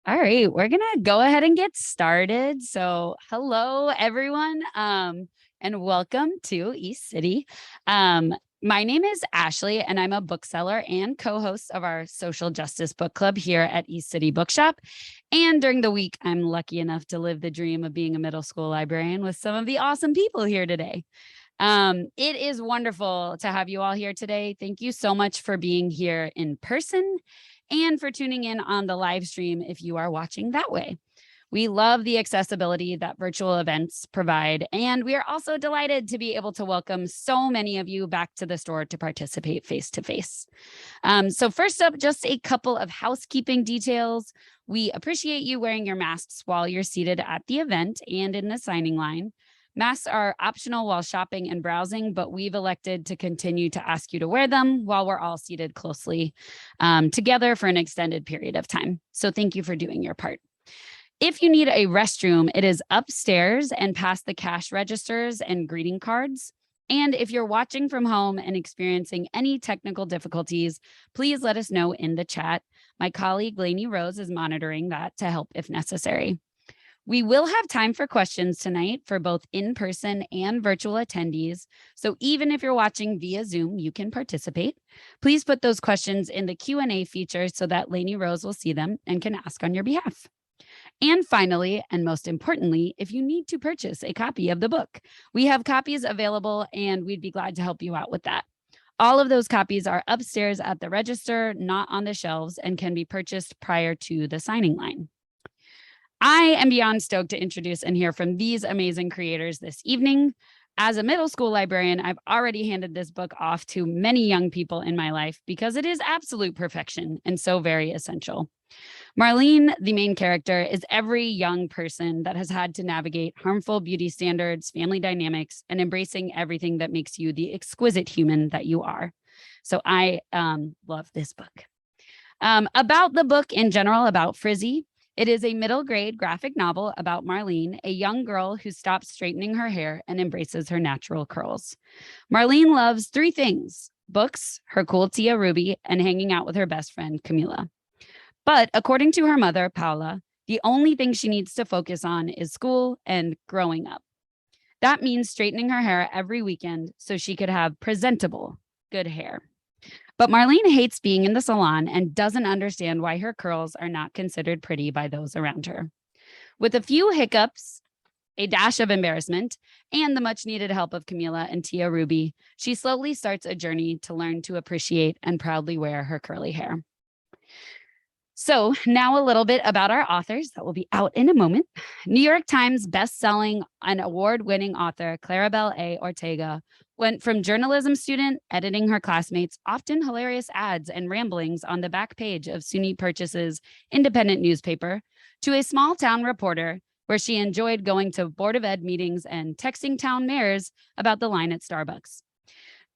All right, we're gonna go ahead and get started. So, hello everyone, and welcome to East City. My name is Ashley, and I'm a bookseller and co-host of our social justice book club here at East City Bookshop. And during the week, I'm lucky enough to live the dream of being a middle school librarian with some of the awesome people here today. It is wonderful to have you all here today. Thank you so much for being here in person and for tuning in on the live stream if you are watching that way. We love the accessibility that virtual events provide, and we are also delighted to be able to welcome so many of you back to the store to participate face-to-face. So first up, just a couple of housekeeping details. We appreciate you wearing your masks while you're seated at the event and in the signing line. Masks are optional while shopping and browsing, but we've elected to continue to ask you to wear them while we're all seated closely together for an extended period of time. So thank you for doing your part. If you need a restroom, it is upstairs and past the cash registers and greeting cards. And if you're watching from home and experiencing any technical difficulties, please let us know in the chat. My colleague Lainey Rose is monitoring that to help if necessary. We will have time for questions tonight for both in-person and virtual attendees. So even if you're watching via Zoom, you can participate. Please put those questions in the Q&A feature so that Lainey Rose will see them and can ask on your behalf. And finally, and most importantly, if you need to purchase a copy of the book, we have copies available and we'd be glad to help you out with that. All of those copies are upstairs at the register, not on the shelves, and can be purchased prior to the signing line. I am beyond stoked to introduce and hear from these amazing creators this evening. As a middle school librarian, I've already handed this book off to many young people in my life because it is absolute perfection and so very essential. Marlene, the main character, is every young person that has had to navigate harmful beauty standards, family dynamics, and embracing everything that makes you the exquisite human that you are. So I love this book. About the book in general, about Frizzy, it is a middle grade graphic novel about Marlene, a young girl who stops straightening her hair and embraces her natural curls. Marlene loves three things: books, her cool Tia Ruby, and hanging out with her best friend, Camila. But according to her mother, Paula, the only thing she needs to focus on is school and growing up. That means straightening her hair every weekend so she could have presentable, good hair. But Marlene hates being in the salon and doesn't understand why her curls are not considered pretty by those around her. With a few hiccups, a dash of embarrassment, and the much needed help of Camila and Tia Ruby, she slowly starts a journey to learn to appreciate and proudly wear her curly hair. So now a little bit about our authors that will be out in a moment. New York Times bestselling and award-winning author Claribel A. Ortega went from journalism student editing her classmates' often hilarious ads and ramblings on the back page of SUNY Purchase's independent newspaper to a small town reporter where she enjoyed going to Board of Ed meetings and texting town mayors about the line at Starbucks.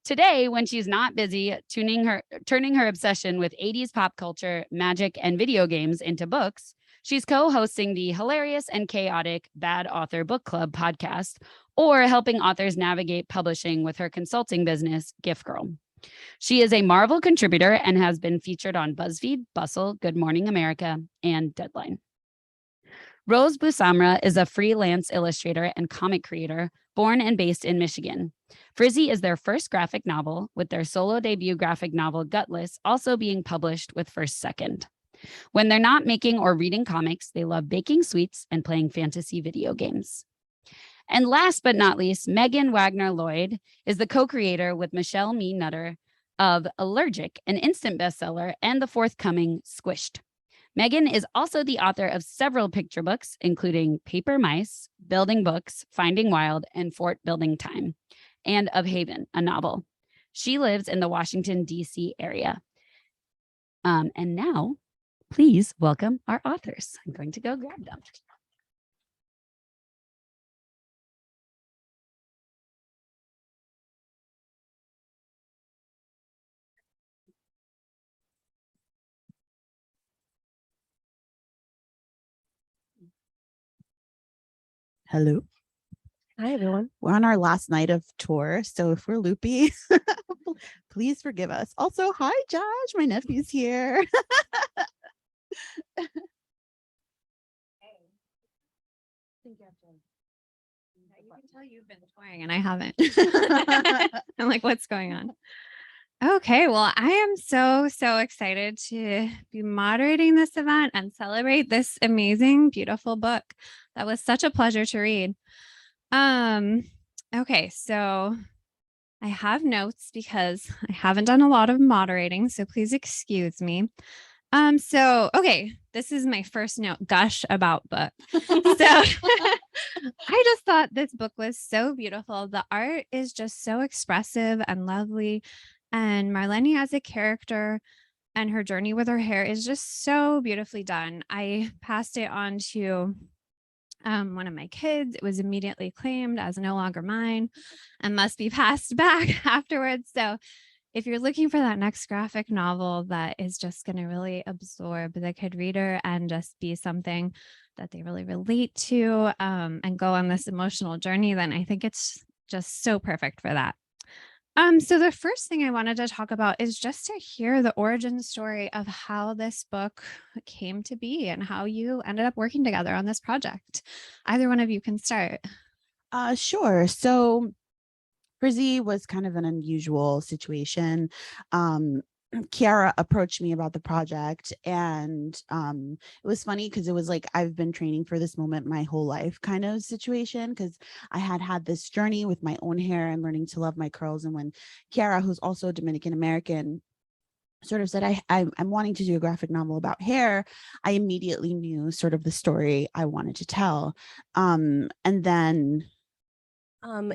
Today, when she's not busy turning her obsession with 80s pop culture, magic, and video games into books, she's co-hosting the hilarious and chaotic Bad Author Book Club podcast, or helping authors navigate publishing with her consulting business, Gift Girl. She is a Marvel contributor and has been featured on BuzzFeed, Bustle, Good Morning America, and Deadline. Rose Bousamra is a freelance illustrator and comic creator born and based in Michigan. Frizzy is their first graphic novel, with their solo debut graphic novel, Gutless, also being published with First Second. When they're not making or reading comics, they love baking sweets and playing fantasy video games. And last but not least, Megan Wagner Lloyd is the co-creator with Michelle Mee Nutter of Allergic, an instant bestseller, and the forthcoming Squished. Megan is also the author of several picture books, including Paper Mice, Building Books, Finding Wild, and Fort Building Time, and of Haven, a novel. She lives in the Washington, D.C. area. And now, please welcome our authors. I'm going to go grab them. Hello. Hi, everyone. We're on our last night of tour, so if we're loopy, please forgive us. Also, hi, Josh. My nephew's here. You can tell you've been touring and I haven't. I'm like, what's going on? Okay, well, I am so excited to be moderating this event and celebrate this amazing, beautiful book. That was such a pleasure to read. Okay, so I have notes because I haven't done a lot of moderating, so please excuse me. Okay, this is my first note, gush about book. So I just thought this book was so beautiful. The art is just so expressive and lovely. And Marlene as a character and her journey with her hair is just so beautifully done. I passed it on to one of my kids. It was immediately claimed as no longer mine and must be passed back afterwards. So if you're looking for that next graphic novel that is just going to really absorb the kid reader and just be something that they really relate to, and go on this emotional journey, then I think it's just so perfect for that. So the first thing I wanted to talk about is just to hear the origin story of how this book came to be and how you ended up working together on this project. Either one of you can start. Sure. So Frizzy was kind of an unusual situation. Kiara approached me about the project, and it was funny because it was like I've been training for this moment my whole life kind of situation, because I had this journey with my own hair and learning to love my curls. And when Kiara, who's also Dominican American, sort of said I'm wanting to do a graphic novel about hair, I immediately knew sort of the story I wanted to tell. And then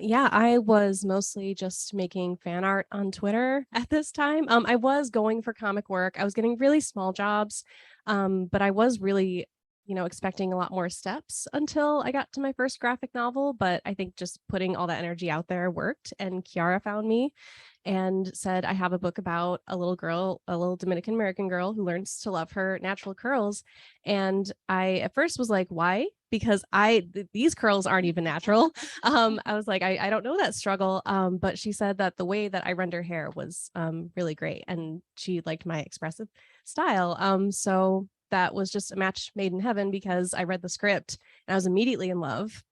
Yeah, I was mostly just making fan art on Twitter at this time. I was going for comic work. I was getting really small jobs, but I was really, expecting a lot more steps until I got to my first graphic novel. But I think just putting all that energy out there worked. And Kiara found me and said, I have a book about a little girl, a little Dominican American girl who learns to love her natural curls. And I at first was like, why? Because these curls aren't even natural. I was like, I don't know that struggle. But she said that the way that I render hair was really great. And she liked my expressive style. So that was just a match made in heaven, because I read the script and I was immediately in love.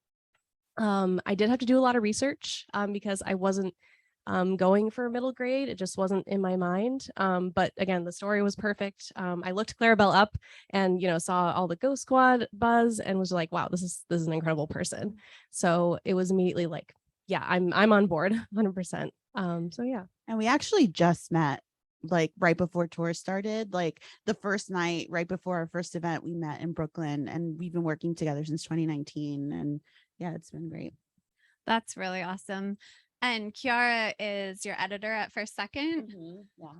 I did have to do a lot of research because I wasn't going for middle grade. It just wasn't in my mind. But again, the story was perfect. I looked Claribel up and, saw all the Ghost Squad buzz and was like, wow, this is an incredible person. So it was immediately like, yeah, I'm on board 100%. So yeah. And we actually just met like right before tour started, like the first night right before our first event. We met in Brooklyn, and we've been working together since 2019. And yeah, it's been great. That's really awesome. And Kiara is your editor at First Second.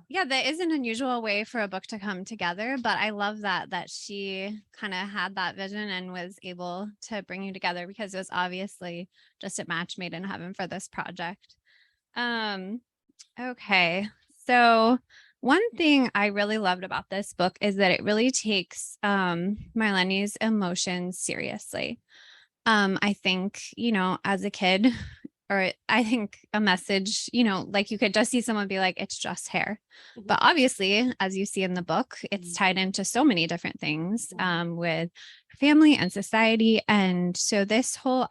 Yeah, that is an unusual way for a book to come together, but I love that she kind of had that vision and was able to bring you together, because it was obviously just a match made in heaven for this project. Okay. So one thing I really loved about this book is that it really takes Marlene's emotions seriously. I think, as a kid, or I think a message, like you could just see someone be like, it's just hair. But obviously, as you see in the book, it's tied into so many different things with family and society. And so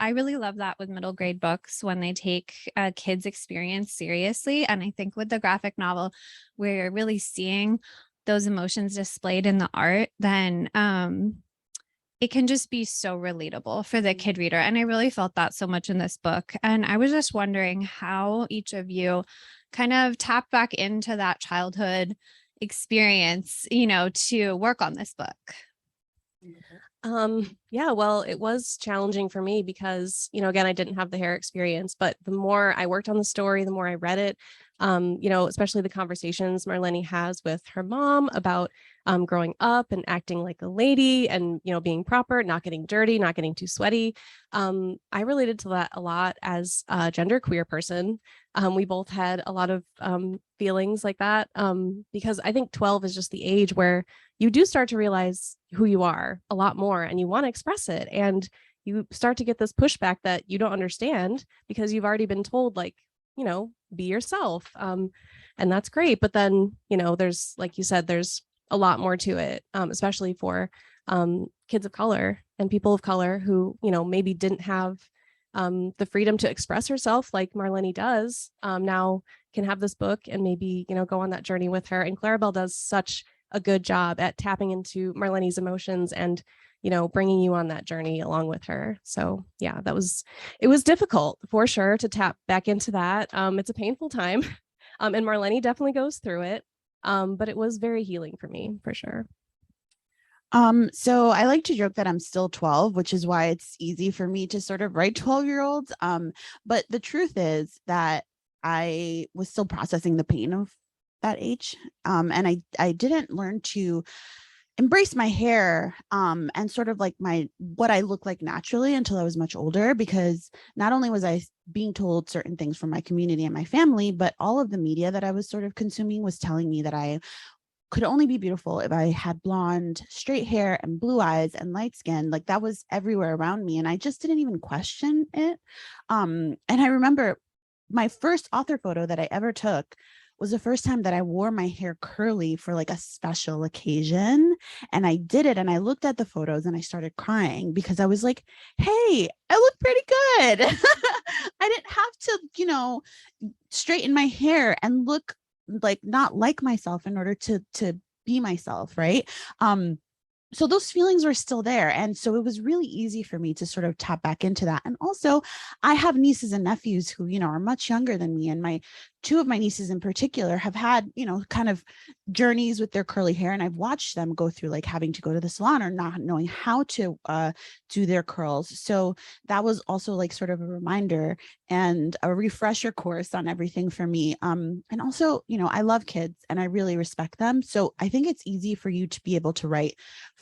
I really love that with middle grade books, when they take a kid's experience seriously. And I think with the graphic novel, where you're really seeing those emotions displayed in the art, then it can just be so relatable for the kid reader. And I really felt that so much in this book. And I was just wondering how each of you kind of tap back into that childhood experience, to work on this book. Yeah, well, it was challenging for me because, again, I didn't have the hair experience, but the more I worked on the story, the more I read it, especially the conversations Marlene has with her mom about growing up and acting like a lady and, being proper, not getting dirty, not getting too sweaty. I related to that a lot as a genderqueer person. We both had a lot of feelings like that because I think 12 is just the age where you do start to realize who you are a lot more and you want to express it. And you start to get this pushback that you don't understand because you've already been told, like, be yourself. And that's great. But then, there's, like you said, there's a lot more to it, especially for kids of color and people of color who, maybe didn't have the freedom to express herself like Marlene does, now can have this book and maybe, go on that journey with her. And Claribel does such a good job at tapping into Marlene's emotions and, bringing you on that journey along with her. So yeah, it was difficult for sure to tap back into that. It's a painful time. And Marlene definitely goes through it. But it was very healing for me for sure. So I like to joke that I'm still 12, which is why it's easy for me to sort of write 12-year-olds. But the truth is that I was still processing the pain of that age. And I didn't learn to embrace my hair and sort of like my what I look like naturally until I was much older, because not only was I being told certain things from my community and my family, but all of the media that I was sort of consuming was telling me that I could only be beautiful if I had blonde, straight hair and blue eyes and light skin. Like that was everywhere around me. And I just didn't even question it. And I remember my first author photo that I ever took was the first time that I wore my hair curly for like a special occasion. And I did it. And I looked at the photos and I started crying because I was like, hey, I look pretty good. I didn't have to, straighten my hair and look like not like myself in order to be myself, right? So those feelings were still there, and so it was really easy for me to sort of tap back into that. And also I have nieces and nephews who are much younger than me, and my two of my nieces in particular have had kind of journeys with their curly hair, and I've watched them go through like having to go to the salon or not knowing how to do their curls. So that was also like sort of a reminder and a refresher course on everything for me. And also, I love kids and I really respect them, so I think it's easy for you to be able to write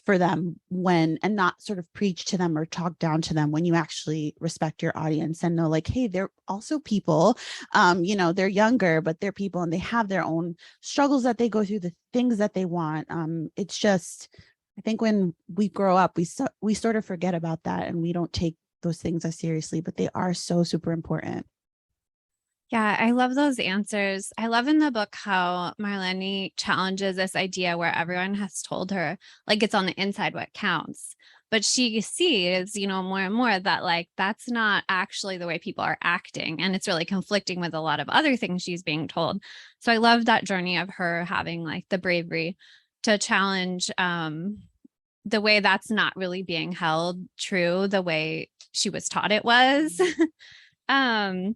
for them and not sort of preach to them or talk down to them when you actually respect your audience and know like, hey, they're also people. They're younger, but they're people and they have their own struggles that they go through, the things that they want. It's just, I think when we grow up, we sort of forget about that and we don't take those things as seriously, but they are so super important. Yeah, I love those answers. I love in the book how Marlene challenges this idea where everyone has told her, like, it's on the inside what counts. But she sees, more and more that, like, that's not actually the way people are acting. And it's really conflicting with a lot of other things she's being told. So I love that journey of her having, like, the bravery to challenge the way that's not really being held true, the way she was taught it was. um,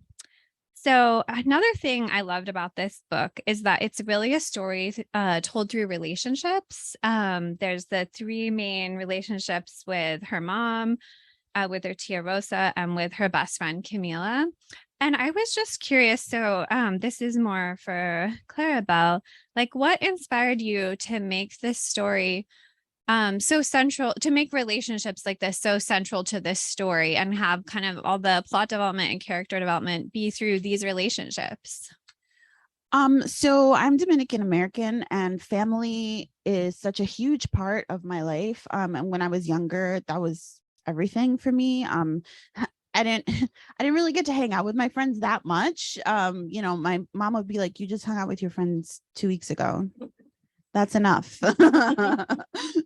so another thing I loved about this book is that it's really a story told through relationships. There's the three main relationships with her mom, with her tia Rosa, and with her best friend Camila. And I was just curious. So this is more for Claribel. Like, what inspired you to make this story so central, to make relationships like this so central to this story and have kind of all the plot development and character development be through these relationships? So I'm Dominican American and family is such a huge part of my life. And when I was younger, that was everything for me. I didn't I didn't really get to hang out with my friends that much. My mom would be like, you just hung out with your friends 2 weeks ago. That's enough.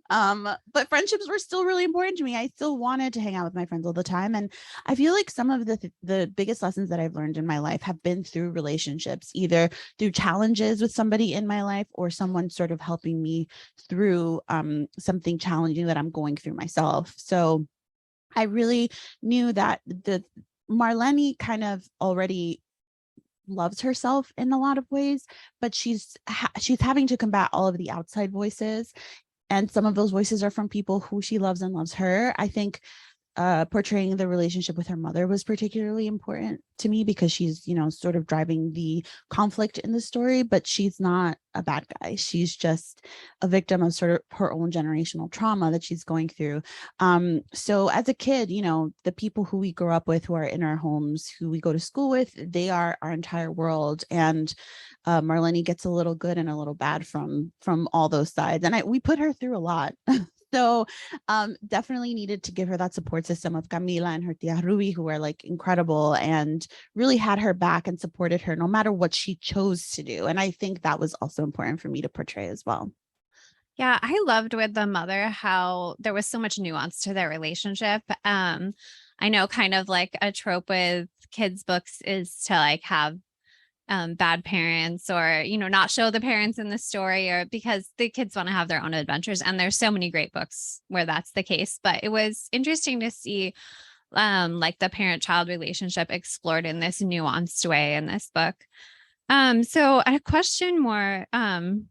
But friendships were still really important to me. I still wanted to hang out with my friends all the time. And I feel like some of the biggest lessons that I've learned in my life have been through relationships, either through challenges with somebody in my life or someone sort of helping me through something challenging that I'm going through myself. So I really knew that the Marlene kind of already loves herself in a lot of ways, but she's having to combat all of the outside voices, and some of those voices are from people who she loves and loves her. I think portraying the relationship with her mother was particularly important to me because she's, sort of driving the conflict in the story, but she's not a bad guy. She's just a victim of sort of her own generational trauma that she's going through. So as a kid, the people who we grow up with, who are in our homes, who we go to school with, they are our entire world. And Marlene gets a little good and a little bad from all those sides. And we put her through a lot. So definitely needed to give her that support system of Camila and her tia Ruby, who are like incredible and really had her back and supported her no matter what she chose to do. And I think that was also important for me to portray as well. Yeah, I loved with the mother how there was so much nuance to their relationship. I know kind of like a trope with kids' books is to like have bad parents or, not show the parents in the story, or because the kids want to have their own adventures. And there's so many great books where that's the case. But it was interesting to see like the parent-child relationship explored in this nuanced way in this book. So a question more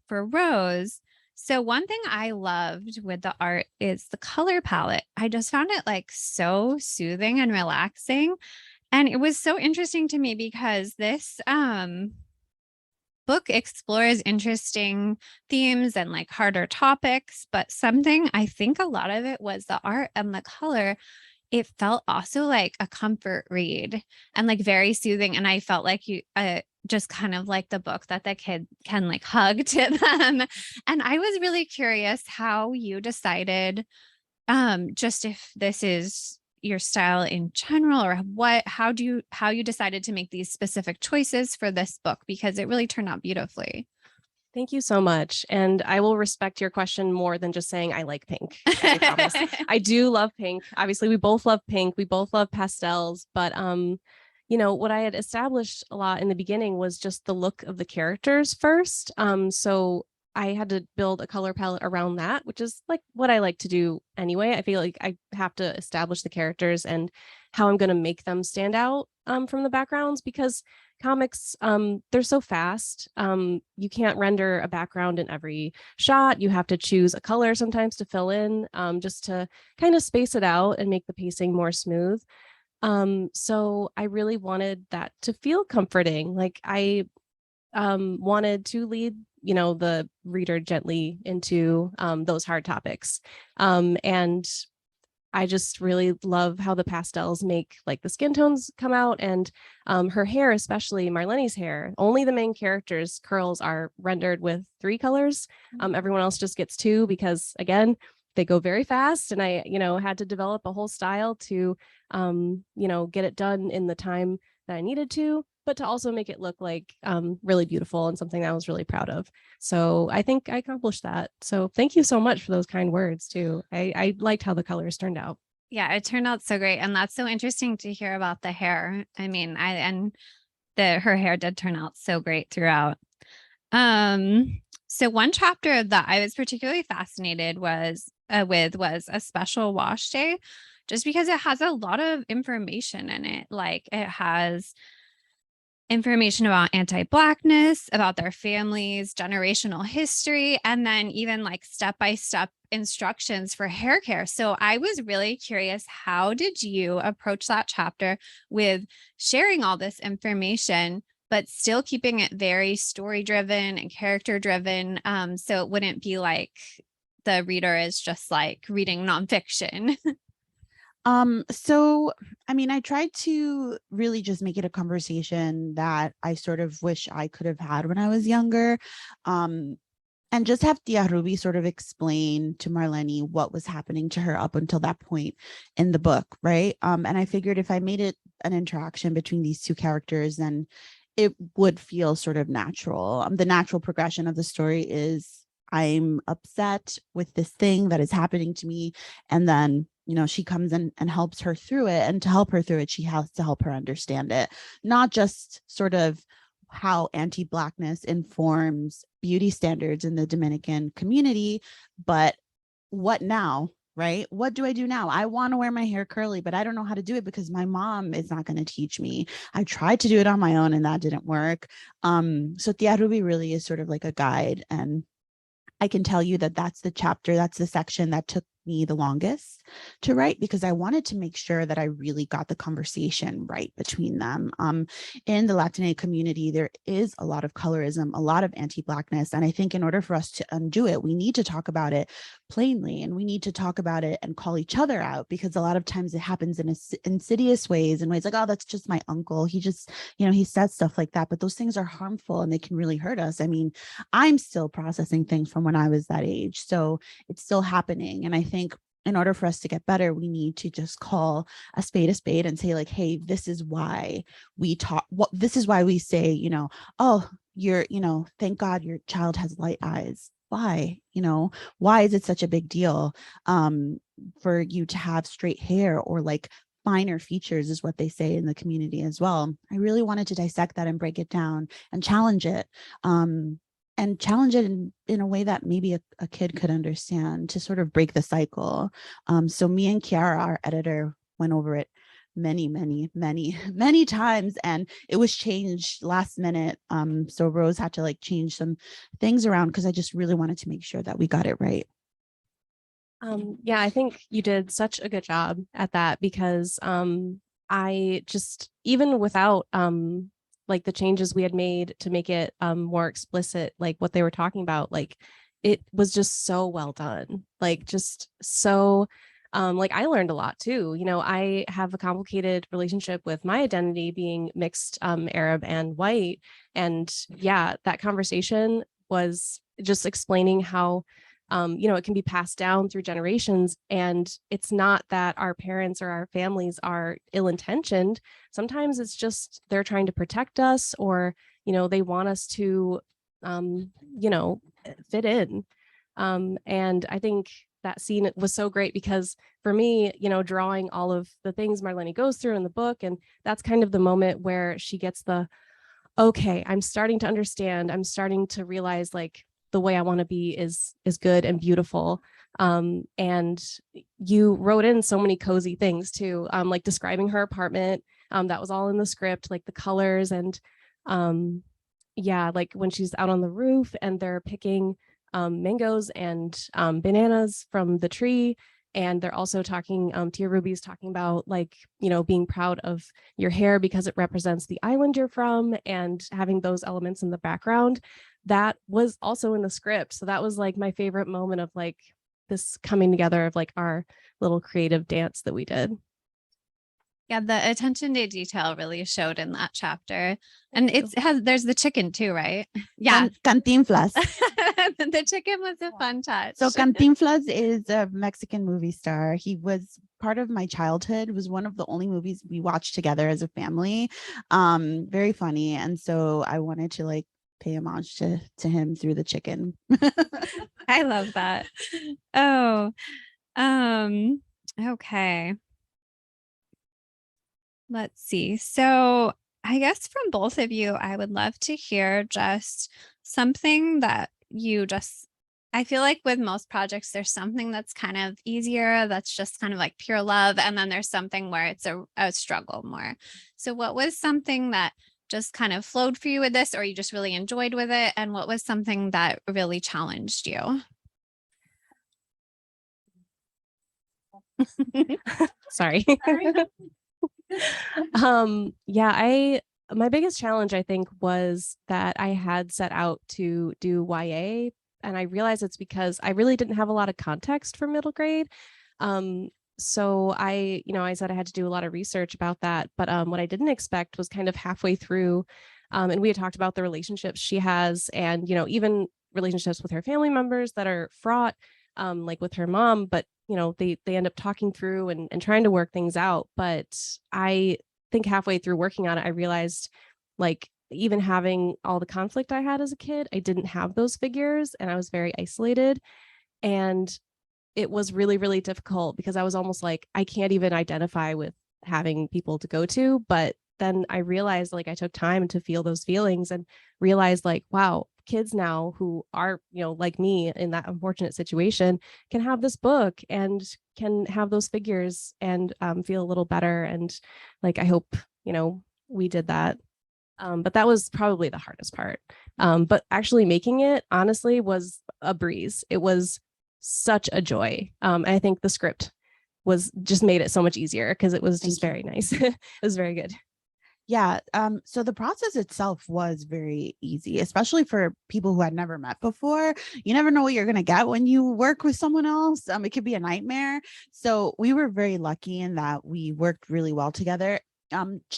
for Rose. So one thing I loved with the art is the color palette. I just found it like so soothing and relaxing. And it was so interesting to me because this book explores interesting themes and like harder topics, but something I think a lot of it was the art and the color. It felt also like a comfort read and like very soothing. And I felt like you just kind of like the book that the kid can like hug to them. And I was really curious how you decided just if this is your style in general or how you decided to make these specific choices for this book because it really turned out beautifully. Thank you so much. And I will respect your question more than just saying I like pink. I promise. I do love pink. Obviously, we both love pink. We both love pastels. But what I had established a lot in the beginning was just the look of the characters first. So I had to build a color palette around that, which is like what I like to do anyway. I feel like I have to establish the characters and how I'm going to make them stand out from the backgrounds, because comics, they're so fast. You can't render a background in every shot. You have to choose a color sometimes to fill in, just to kind of space it out and make the pacing more smooth. So I really wanted that to feel comforting. Like I wanted to lead the reader gently into those hard topics. And I just really love how the pastels make like the skin tones come out, and her hair, especially Marlene's hair. Only the main character's curls are rendered with 3 colors. Everyone else just gets 2 because, again, they go very fast. And I, had to develop a whole style to, get it done in the time that I needed to, but to also make it look like really beautiful and something that I was really proud of. So I think I accomplished that. So thank you so much for those kind words too. I liked how the colors turned out. Yeah, it turned out so great. And that's so interesting to hear about the hair. I mean, her hair did turn out so great throughout. So one chapter that I was particularly fascinated was a special wash day, just because it has a lot of information in it. Like it has information about anti-Blackness, about their families, generational history, and then even like step-by-step instructions for hair care. So I was really curious, how did you approach that chapter with sharing all this information, but still keeping it very story-driven and character-driven, so it wouldn't be like the reader is just like reading nonfiction? So I mean, I tried to really just make it a conversation that I sort of wish I could have had when I was younger. And just have Tia Ruby sort of explain to Marlene what was happening to her up until that point in the book, right? And I figured if I made it an interaction between these 2 characters, then it would feel sort of natural. The natural progression of the story is I'm upset with this thing that is happening to me, and then she comes in and helps her through it. And to help her through it, she has to help her understand it, not just sort of how anti-Blackness informs beauty standards in the Dominican community, but what now, right? What do I do now? I want to wear my hair curly, but I don't know how to do it because my mom is not going to teach me. I tried to do it on my own and that didn't work. So Tia Ruby really is sort of like a guide, and I can tell you that that's the section that took me the longest to write, because I wanted to make sure that I really got the conversation right between them. In the Latina community, there is a lot of colorism, a lot of anti-Blackness. And I think in order for us to undo it, we need to talk about it plainly, and we need to talk about it and call each other out, because a lot of times it happens in insidious ways, in ways like, oh, that's just my uncle. He just, he says stuff like that. But those things are harmful and they can really hurt us. I mean, I'm still processing things from when I was that age. So it's still happening. And I think in order for us to get better, we need to just call a spade and say like, hey, this is why we talk. This is why we say, oh, thank God your child has light eyes. Why? Why is it such a big deal for you to have straight hair, or like finer features is what they say in the community as well. I really wanted to dissect that and break it down and challenge it. And challenge it in a way that maybe a kid could understand, to sort of break the cycle. So me and Kiara, our editor, went over it many times, and it was changed last minute. So Rose had to like change some things around, because I just really wanted to make sure that we got it right. Yeah, I think you did such a good job at that, because I just, even without like the changes we had made to make it more explicit, like what they were talking about, like it was just so well done, like just so like I learned a lot too. You know, I have a complicated relationship with my identity being mixed Arab and white. And yeah, that conversation was just explaining how you know, it can be passed down through generations. And it's not that our parents or our families are ill-intentioned. Sometimes it's just they're trying to protect us, or, you know, they want us to, you know, fit in. And I think that scene was so great because for me, you know, drawing all of the things Marlene goes through in the book, and that's kind of the moment where she gets the, okay, I'm starting to understand. I'm starting to realize like the way I want to be is good and beautiful. And you wrote in so many cozy things too, like describing her apartment. That was all in the script, like the colors and yeah, like when she's out on the roof and they're picking mangoes and bananas from the tree. And they're also talking, Tia Ruby's talking about like, you know, being proud of your hair because it represents the island you're from, and having those elements in the background. That was also in the script. So that was like my favorite moment of like this coming together of like our little creative dance that we did. Yeah, the attention to detail really showed in that chapter. And there's the chicken too, right? Yeah. Cantinflas. The chicken was a fun touch. So Cantinflas is a Mexican movie star. He was part of my childhood. It was one of the only movies we watched together as a family. Very funny. And so I wanted to like pay homage to him through the chicken. I love that. Oh, okay. Let's see. So I guess from both of you, I would love to hear just something that you just, I feel like with most projects, there's something that's kind of easier, that's just kind of like pure love. And then there's something where it's a struggle more. So what was something that just kind of flowed for you with this, or you just really enjoyed with it? And what was something that really challenged you? Sorry. Yeah, my biggest challenge I think was that I had set out to do YA, and I realized it's because I really didn't have a lot of context for middle grade. So I said I had to do a lot of research about that, but what I didn't expect was kind of halfway through, and we had talked about the relationships she has, and you know, even relationships with her family members that are fraught, like with her mom, but you know, they end up talking through and trying to work things out. But I think halfway through working on it, I realized like even having all the conflict I had as a kid, I didn't have those figures and I was very isolated. And it was really, really difficult because I was almost like, I can't even identify with having people to go to. But then I realized like I took time to feel those feelings and realized like, wow, kids now who are, you know, like me in that unfortunate situation can have this book and can have those figures and feel a little better. And like, I hope, you know, we did that. But that was probably the hardest part. But actually making it honestly was a breeze. It was such a joy. I think the script was just made it so much easier because it was just very nice. It was very good. Yeah. So the process itself was very easy, especially for people who had never met before. You never know what you're going to get when you work with someone else. It could be a nightmare. So we were very lucky in that we worked really well together.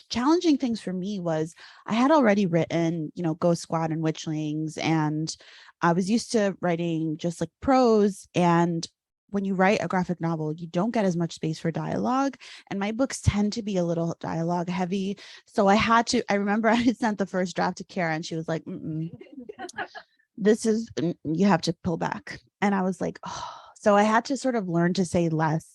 Challenging things for me was I had already written, you know, Ghost Squad and Witchlings, and I was used to writing just like prose. And when you write a graphic novel, you don't get as much space for dialogue. And my books tend to be a little dialogue heavy. So I remember I had sent the first draft to Kara and she was like, you have to pull back. And I was like, oh, so I had to sort of learn to say less,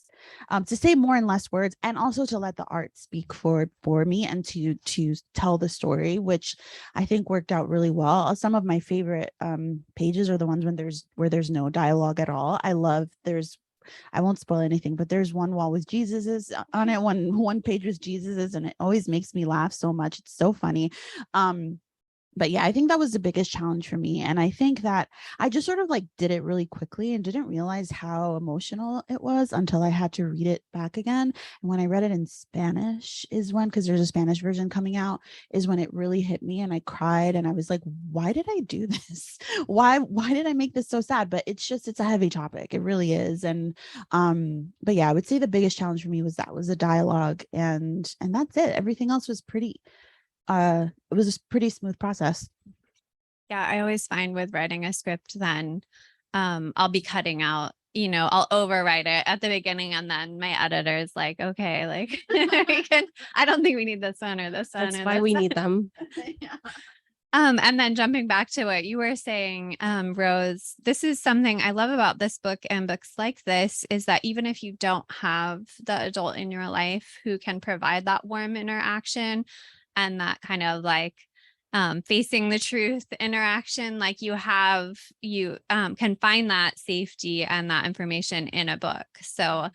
to say more in less words, and also to let the art speak for me and to tell the story, which I think worked out really well. Some of my favorite pages are the ones where there's no dialogue at all. I won't spoil anything, but there's one wall with Jesus's on it, one page with Jesus's, and it always makes me laugh so much. It's so funny. But yeah, I think that was the biggest challenge for me. And I think that I just sort of like did it really quickly and didn't realize how emotional it was until I had to read it back again. And when I read it in Spanish is when, because there's a Spanish version coming out, is when it really hit me and I cried and I was like, why did I do this? Why did I make this so sad? But it's a heavy topic. It really is. And but yeah, I would say the biggest challenge for me was the dialogue, and that's it. Everything else was pretty it was a pretty smooth process. Yeah, I always find with writing a script, then I'll be cutting out, I'll overwrite it at the beginning, and then my editor is like, okay, like I don't think we need this one or this one. That's why we need them. Yeah. And then jumping back to what you were saying, Rose, this is something I love about this book and books like this, is that even if you don't have the adult in your life who can provide that warm interaction and that kind of like facing the truth interaction, like you can find that safety and that information in a book. So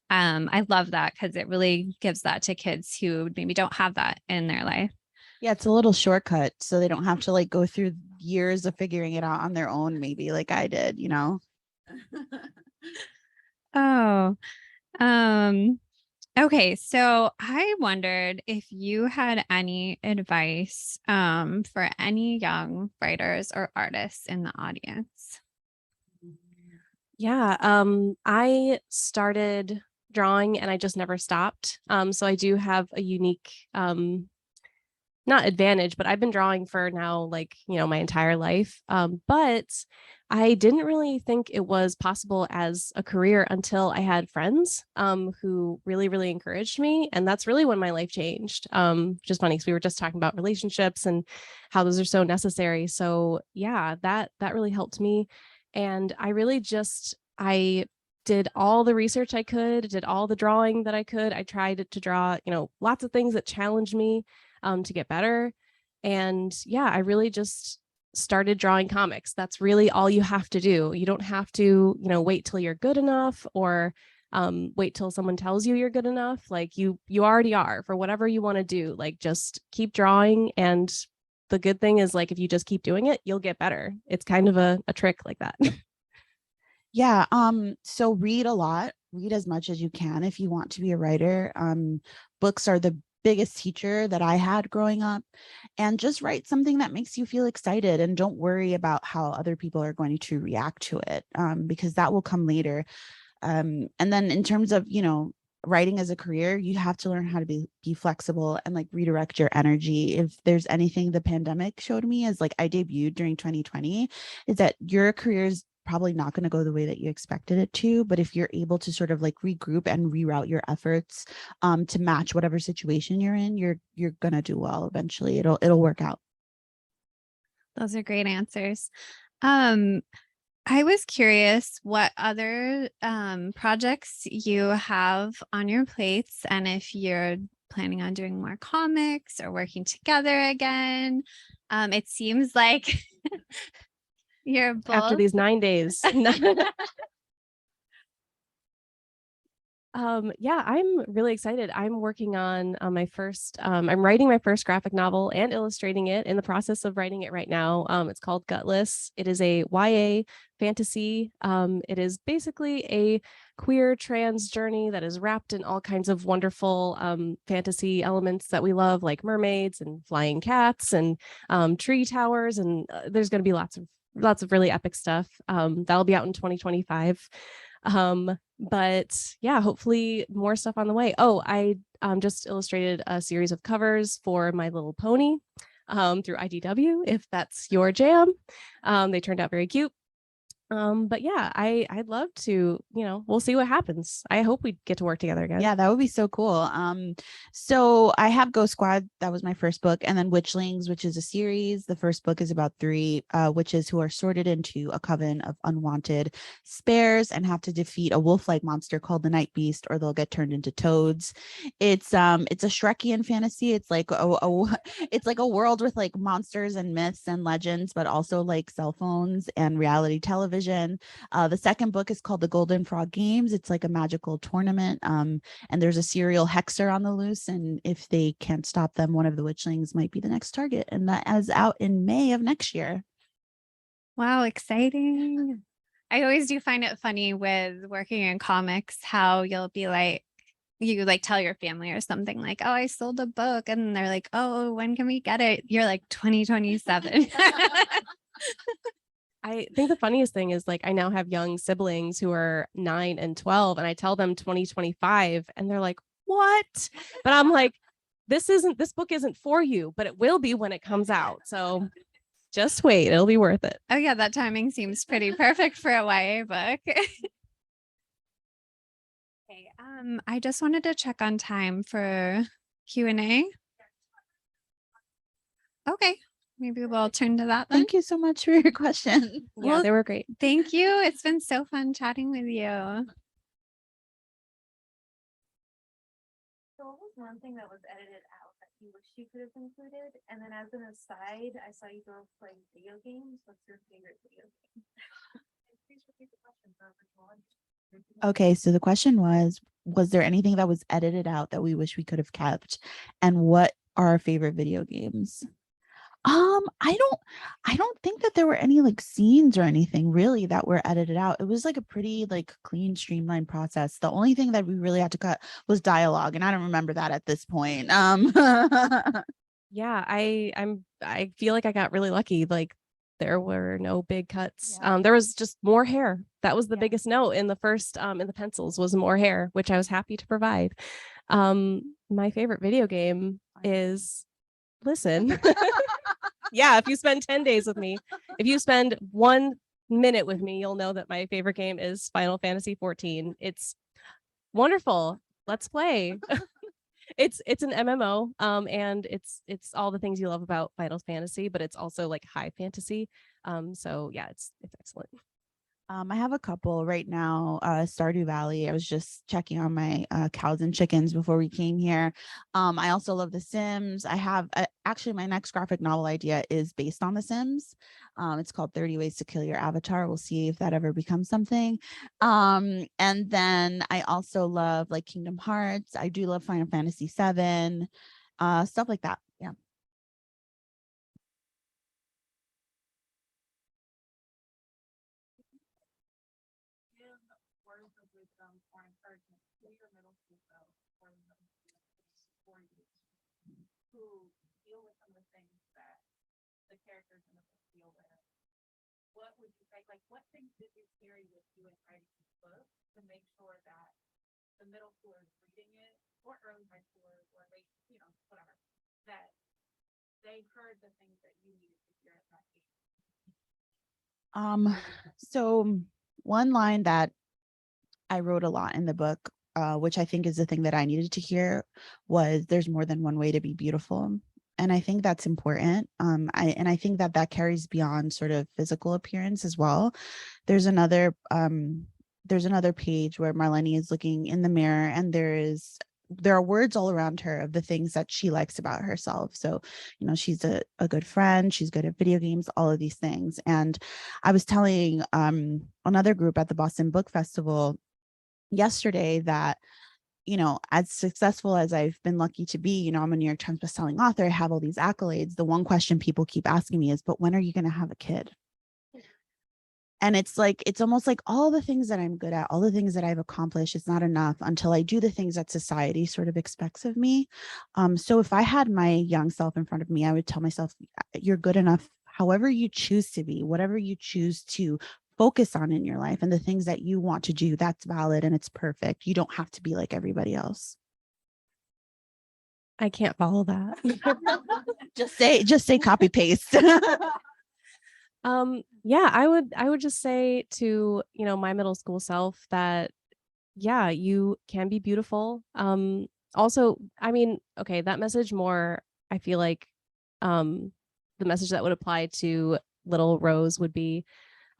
I love that, because it really gives that to kids who maybe don't have that in their life. Yeah, it's a little shortcut so they don't have to like go through years of figuring it out on their own, maybe like I did, you know. Oh, um, okay. So I wondered if you had any advice for any young writers or artists in the audience. Yeah, I started drawing and I just never stopped. So I do have a unique not advantage, but I've been drawing for now, like, my entire life. But I didn't really think it was possible as a career until I had friends who really, really encouraged me. And that's really when my life changed. Just funny because we were just talking about relationships and how those are so necessary. So yeah, that really helped me. And I did all the research I could, did all the drawing that I could. I tried to draw, lots of things that challenged me to get better. And yeah, I really just started drawing comics. That's really all you have to do. You don't have to, wait till you're good enough or wait till someone tells you you're good enough. Like you already are for whatever you want to do. Like just keep drawing. And the good thing is, like, if you just keep doing it, you'll get better. It's kind of a trick like that. Yeah, so read a lot, read as much as you can if you want to be a writer. Books are the biggest teacher that I had growing up, and just write something that makes you feel excited and don't worry about how other people are going to react to it, because that will come later. And then in terms of, writing as a career, you have to learn how to be flexible and like redirect your energy. If there's anything the pandemic showed me, as like I debuted during 2020, is that your career is probably not going to go the way that you expected it to, but if you're able to sort of like regroup and reroute your efforts to match whatever situation you're in, you're going to do well eventually. It'll work out. Those are great answers. I was curious what other projects you have on your plates, and if you're planning on doing more comics or working together again. It seems like you're both After these 9 days. Yeah, I'm really excited. I'm working on my first, I'm writing my first graphic novel and illustrating it, in the process of writing it right now. It's called Gutless. It is a YA fantasy. It is basically a queer trans journey that is wrapped in all kinds of wonderful fantasy elements that we love, like mermaids and flying cats and tree towers. And there's going to be lots of really epic stuff. That'll be out in 2025. But yeah, hopefully more stuff on the way. Oh, I just illustrated a series of covers for My Little Pony through IDW, if that's your jam. They turned out very cute. But yeah, I'd love to, we'll see what happens. I hope we get to work together again. Yeah, that would be so cool. So I have Ghost Squad. That was my first book. And then Witchlings, which is a series. The first book is about three witches who are sorted into a coven of unwanted spares and have to defeat a wolf-like monster called the Night Beast, or they'll get turned into toads. It's a Shrekian fantasy. It's like it's like a world with like monsters and myths and legends, but also like cell phones and reality television television. The second book is called The Golden Frog Games. It's like a magical tournament. And there's a serial hexer on the loose. And if they can't stop them, one of the witchlings might be the next target. And that is out in May of next year. Wow, exciting. I always do find it funny with working in comics, how you'll be like, you like tell your family or something like, oh, I sold a book. And they're like, oh, when can we get it? You're like 2027. I think the funniest thing is like I now have young siblings who are 9 and 12, and I tell them 2025 and they're like, what? But I'm like, this book isn't for you, but it will be when it comes out. So just wait, it'll be worth it. Oh yeah, that timing seems pretty perfect for a YA book. Okay, I just wanted to check on time for Q&A. Okay, maybe we'll turn to that then. Thank you so much for your question. Yeah, Well, they were great. Thank you. It's been so fun chatting with you. So what was one thing that was edited out that you wish you could have included? And then as an aside, I saw you girls play video games. What's your favorite video game? Please repeat the question for everyone. Okay, so the question was there anything that was edited out that we wish we could have kept? And what are our favorite video games? I don't think that there were any like scenes or anything really that were edited out. It was like a pretty like clean, streamlined process. The only thing that we really had to cut was dialogue, and I don't remember that at this point. Yeah, I feel like I got really lucky. Like there were no big cuts. Yeah. There was just more hair. That was the Yeah. biggest note in the first in the pencils was more hair, which I was happy to provide. My favorite video game is listen. Yeah, if you spend 10 days with me, if you spend 1 minute with me, you'll know that my favorite game is Final Fantasy 14. It's wonderful. Let's play. It's an MMO, and it's all the things you love about Final Fantasy, but it's also like high fantasy. So yeah, it's excellent. I have a couple right now. Stardew Valley. I was just checking on my cows and chickens before we came here. I also love The Sims. I have actually my next graphic novel idea is based on The Sims. It's called 30 Ways to Kill Your Avatar. We'll see if that ever becomes something. And then I also love like Kingdom Hearts. I do love Final Fantasy 7, stuff like that. Yeah. Words of wisdom or encouragement to your middle school self or your middle school for you who deal with some of the things that the characters in the book deal with. What would you say? Like, what things did you carry with you in writing this book to make sure that the middle schoolers reading it, or early high schoolers, or late, whatever, that they heard the things that you needed to hear at that age? So one line that I wrote a lot in the book, which I think is the thing that I needed to hear, was there's more than one way to be beautiful. And I think that's important. I think that carries beyond sort of physical appearance as well. There's another page where Marlene is looking in the mirror, and there are words all around her of the things that she likes about herself. So, she's a good friend, she's good at video games, all of these things. And I was telling another group at the Boston Book Festival yesterday that, as successful as I've been lucky to be, I'm a New York Times bestselling author, I have all these accolades. The one question people keep asking me is, but when are you going to have a kid? And it's almost like all the things that I'm good at, all the things that I've accomplished, it's not enough until I do the things that society sort of expects of me. So if I had my young self in front of me, I would tell myself, you're good enough, however you choose to be, whatever you choose to focus on in your life, and the things that you want to do, that's valid and it's perfect. You don't have to be like everybody else. I can't follow that. just say copy paste. Yeah, I would just say to, my middle school self that, yeah, you can be beautiful. Also, I mean, okay, that message more, I feel like, the message that would apply to little Rose would be,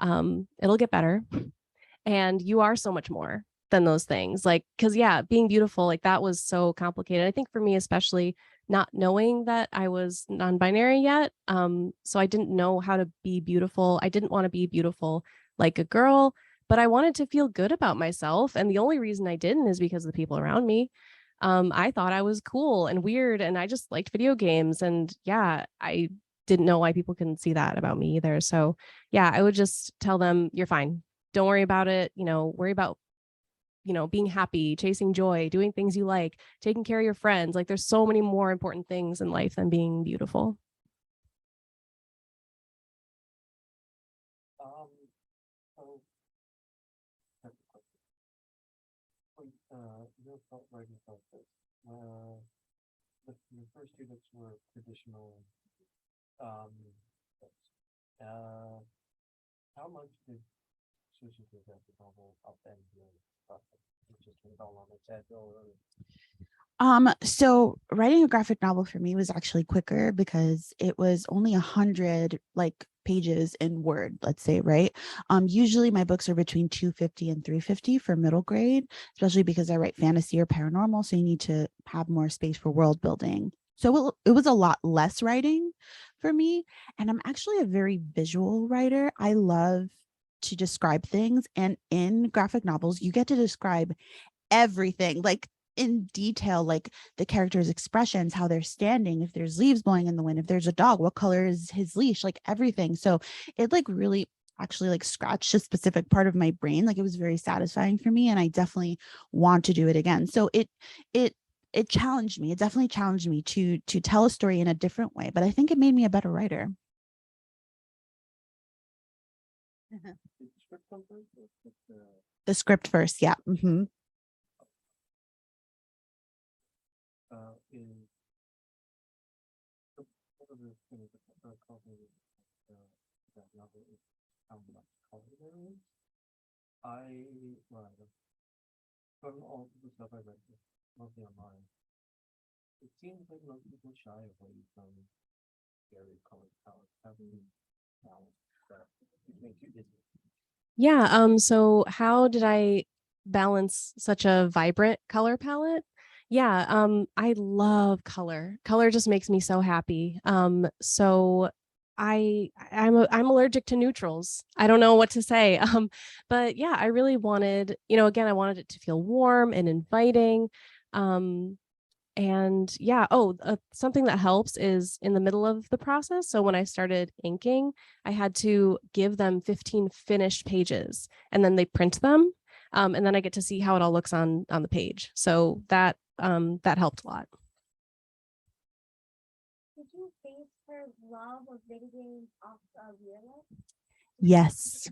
it'll get better. And you are so much more than those things. Like, cause yeah, being beautiful, like that was so complicated. I think for me, especially not knowing that I was non-binary yet. So I didn't know how to be beautiful. I didn't want to be beautiful like a girl, but I wanted to feel good about myself. And the only reason I didn't is because of the people around me. I thought I was cool and weird, and I just liked video games. And yeah, I didn't know why people couldn't see that about me either. So yeah, I would just tell them, you're fine. Don't worry about it. Worry about, being happy, chasing joy, doing things you like, taking care of your friends. Like there's so many more important things in life than being beautiful. So your writing process. Your first two books were traditional books. How much did switching to a graphic novel upend your process? It just went all on its head, or So writing a graphic novel for me was actually quicker because it was only 100 like pages in Word, let's say, right? Usually my books are between 250 and 350 for middle grade, especially because I write fantasy or paranormal, so you need to have more space for world building. So it was a lot less writing for me, and I'm actually a very visual writer. I love to describe things, and in graphic novels, you get to describe everything like in detail, like the characters' expressions, how they're standing, if there's leaves blowing in the wind, if there's a dog, what color is his leash, like everything. So it like really actually like scratched a specific part of my brain. Like it was very satisfying for me, and I definitely want to do it again. So it challenged me. It definitely challenged me to tell a story in a different way, but I think it made me a better writer. did the script come first, or The script first, yeah. is one of the things that caught me with that novel is how much color there is. Well, from all the stuff I read, mostly online, it seems like most people shy away from very colored palettes. How do you balance that between two different? Yeah. So how did I balance such a vibrant color palette? Yeah. I love color. Color just makes me so happy. So I'm allergic to neutrals. I don't know what to say. But yeah, I really wanted, again, I wanted it to feel warm and inviting. Um, and yeah, something that helps is in the middle of the process. So when I started inking, I had to give them 15 finished pages, and then they print them. And then I get to see how it all looks on the page. So that helped a lot. Did you base her love of video games off of real life? Yes.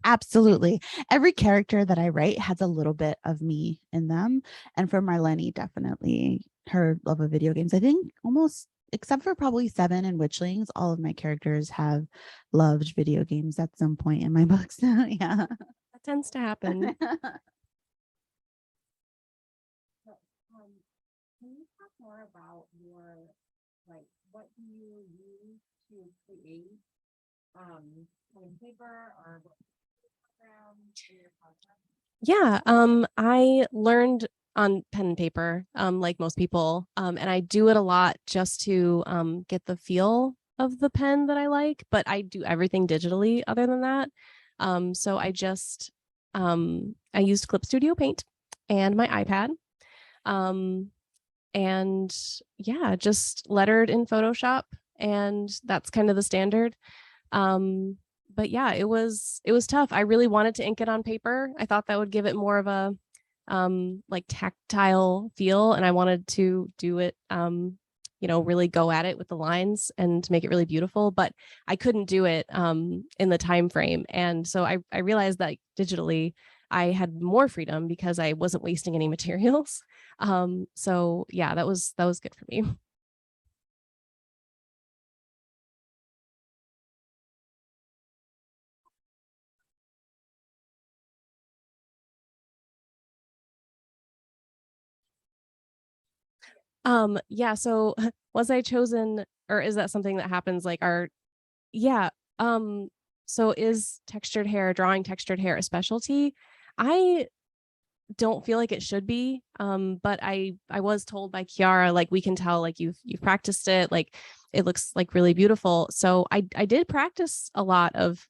Absolutely. Every character that I write has a little bit of me in them. And for Marlene, definitely her love of video games. I think almost, except for probably Seven and Witchlings, all of my characters have loved video games at some point in my books. Yeah. That tends to happen. Can you talk more about your what do you use to create pen and paper or what program for your project? Yeah, I learned on pen and paper, like most people, and I do it a lot just to get the feel of the pen that I like, but I do everything digitally other than that. So I used Clip Studio Paint and my iPad. And yeah, just lettered in Photoshop, and that's kind of the standard. But yeah, it was tough. I really wanted to ink it on paper. I thought that would give it more of a like tactile feel, and I wanted to do it really go at it with the lines and make it really beautiful, but I couldn't do it in the time frame. And so I realized that digitally I had more freedom because I wasn't wasting any materials. So yeah, that was good for me. Yeah, so was I chosen, or is that something that happens like yeah, so is drawing textured hair a specialty? I don't feel like it should be. But I was told by Kiara, like, we can tell, like, you've practiced it, like it looks like really beautiful. So I did practice a lot of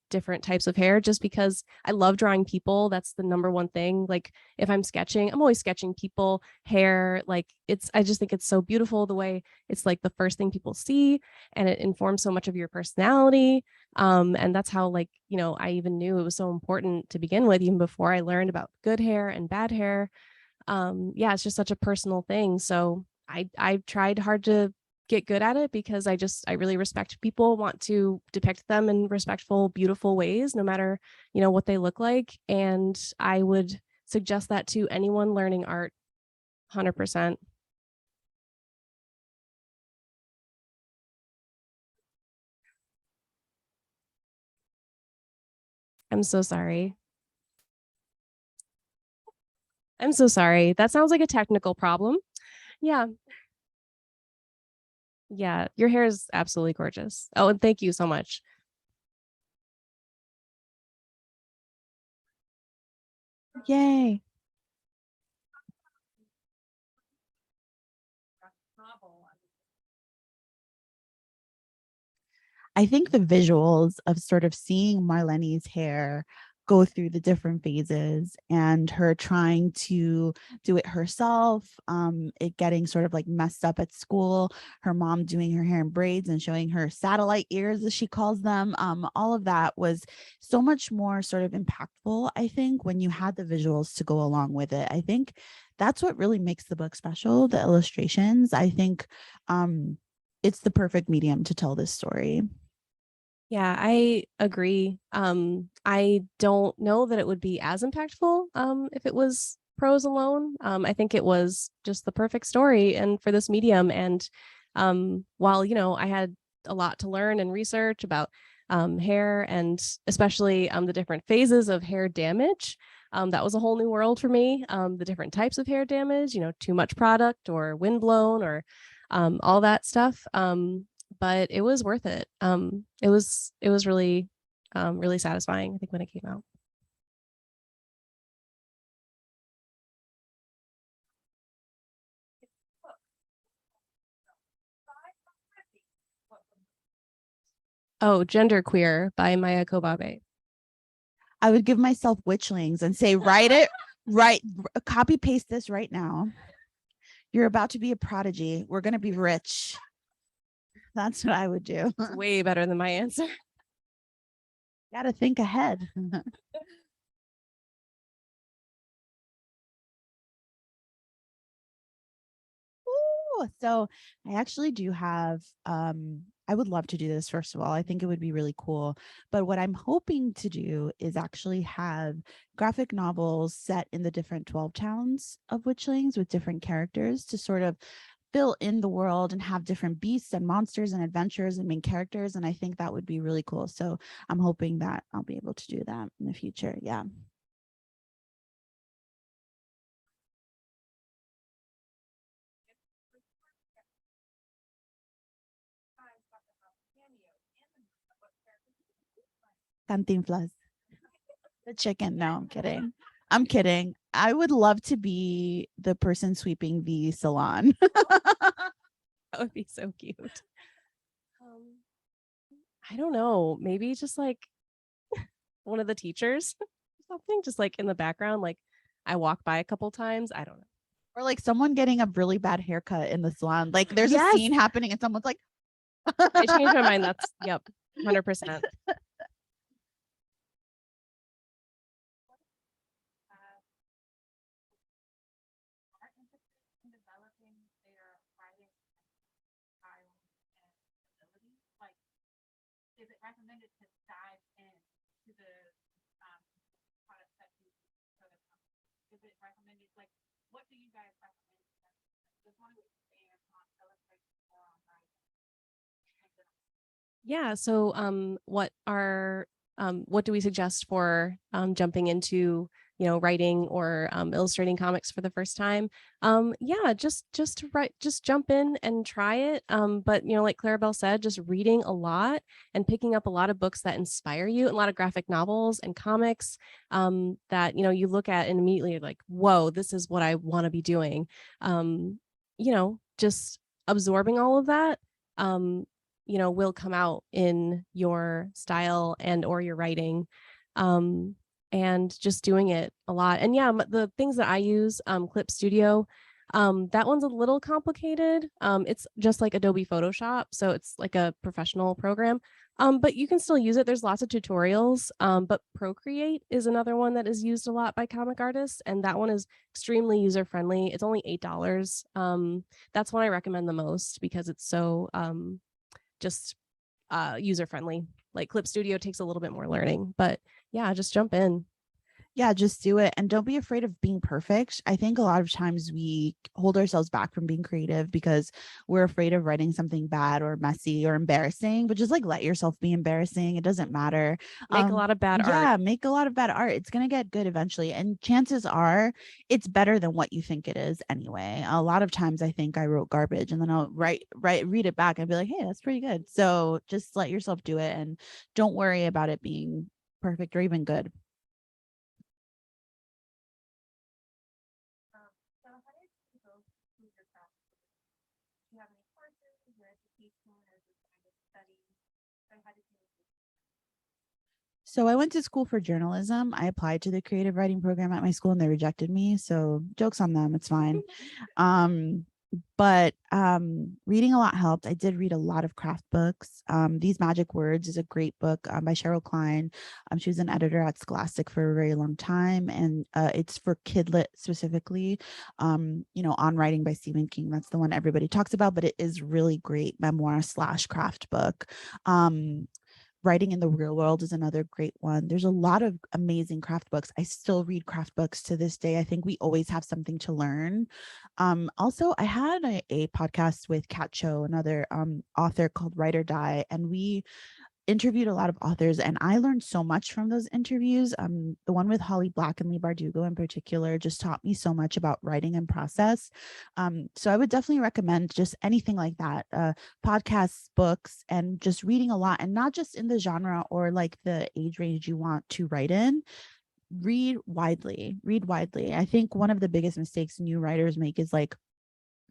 different types of hair, just because I love drawing people. That's the number one thing. Like, if I'm sketching, I'm always sketching people, hair. Like, I just think it's so beautiful the way it's like the first thing people see, and it informs so much of your personality. And that's how, like, I even knew it was so important to begin with, even before I learned about good hair and bad hair. Yeah, it's just such a personal thing. So I tried hard to get good at it, because I really respect people, want to depict them in respectful, beautiful ways, no matter, what they look like. And I would suggest that to anyone learning art, 100%. I'm so sorry. I'm so sorry. That sounds like a technical problem. Yeah. Yeah. Your hair is absolutely gorgeous. Oh, and thank you so much. Yay. I think the visuals of sort of seeing Marlene's hair go through the different phases and her trying to do it herself, it getting sort of like messed up at school, her mom doing her hair in braids and showing her satellite ears, as she calls them. All of that was so much more sort of impactful, I think, when you had the visuals to go along with it. I think that's what really makes the book special, the illustrations. I think it's the perfect medium to tell this story. Yeah, I agree. I don't know that it would be as impactful if it was prose alone. I think it was just the perfect story and for this medium. And while, I had a lot to learn and research about hair, and especially the different phases of hair damage, that was a whole new world for me. The different types of hair damage, too much product or windblown or all that stuff. But it was worth it. It was really really satisfying, I think, when it came out. Oh, Genderqueer by Maya Kobabe. I would give myself witchlings and say, write it, right, copy paste this right now. You're about to be a prodigy. We're going to be rich. That's what I would do. Way better than my answer. Got to think ahead. So I actually do have I would love to do this. First of all, I think it would be really cool, but what I'm hoping to do is actually have graphic novels set in the different 12 towns of witchlings with different characters to sort of fill in the world and have different beasts and monsters and adventures and main characters, and I think that would be really cool. So I'm hoping that I'll be able to do that in the future. Yeah. Cantinflas. The chicken. No, I'm kidding. I'm kidding. I would love to be the person sweeping the salon. That would be so cute. I don't know. Maybe just like one of the teachers or something, just like in the background. Like, I walk by a couple times. I don't know. Or like someone getting a really bad haircut in the salon. Like there's a Yes. scene happening and someone's like, I changed my mind. That's, yep, 100%. Is it recommended to dive in to the product section for the company? Is it recommended, like, what do you guys recommend? Just want to expand on illustration more on writing. Yeah. So what do we suggest for jumping into writing or illustrating comics for the first time, yeah, just jump in and try it. But like Claribel said, just reading a lot and picking up a lot of books that inspire you, and a lot of graphic novels and comics that you look at and immediately you're like, whoa, this is what I want to be doing. Just absorbing all of that will come out in your style and or your writing. And just doing it a lot. And yeah, the things that I use, Clip Studio, that one's a little complicated. It's just like Adobe Photoshop, so it's like a professional program. But you can still use it. There's lots of tutorials. But Procreate is another one that is used a lot by comic artists, and that one is extremely user friendly. It's only $8. That's one I recommend the most because it's so just user friendly. Like Clip Studio takes a little bit more learning, but yeah, just jump in. Yeah, just do it. And don't be afraid of being perfect. I think a lot of times we hold ourselves back from being creative because we're afraid of writing something bad or messy or embarrassing, but just like let yourself be embarrassing. It doesn't matter. Make a lot of bad art. Yeah, make a lot of bad art. It's going to get good eventually. And chances are it's better than what you think it is anyway. A lot of times I think I wrote garbage and then I'll read it back and be like, hey, that's pretty good. So just let yourself do it and don't worry about it being perfect or even good. So how did you go through your craft? Do you have any courses or education or just kind of study? So how did you? So I went to school for journalism. I applied to the creative writing program at my school and they rejected me. So jokes on them. It's fine. But reading a lot helped. I did read a lot of craft books. These Magic Words is a great book by Cheryl Klein. She was an editor at Scholastic for a very long time, and it's for Kidlit specifically. On Writing by Stephen King. That's the one everybody talks about, but it is really great memoir / craft book. Writing in the Real World is another great one. There's a lot of amazing craft books. I still read craft books to this day. I think we always have something to learn. Also, I had a podcast with Kat Cho, another author, called Write or Die, and we interviewed a lot of authors and I learned so much from those interviews. The one with Holly Black and Lee Bardugo in particular just taught me so much about writing and process. So I would definitely recommend just anything like that, podcasts, books, and just reading a lot, and not just in the genre or like the age range you want to write in. Read widely. I think one of the biggest mistakes new writers make is like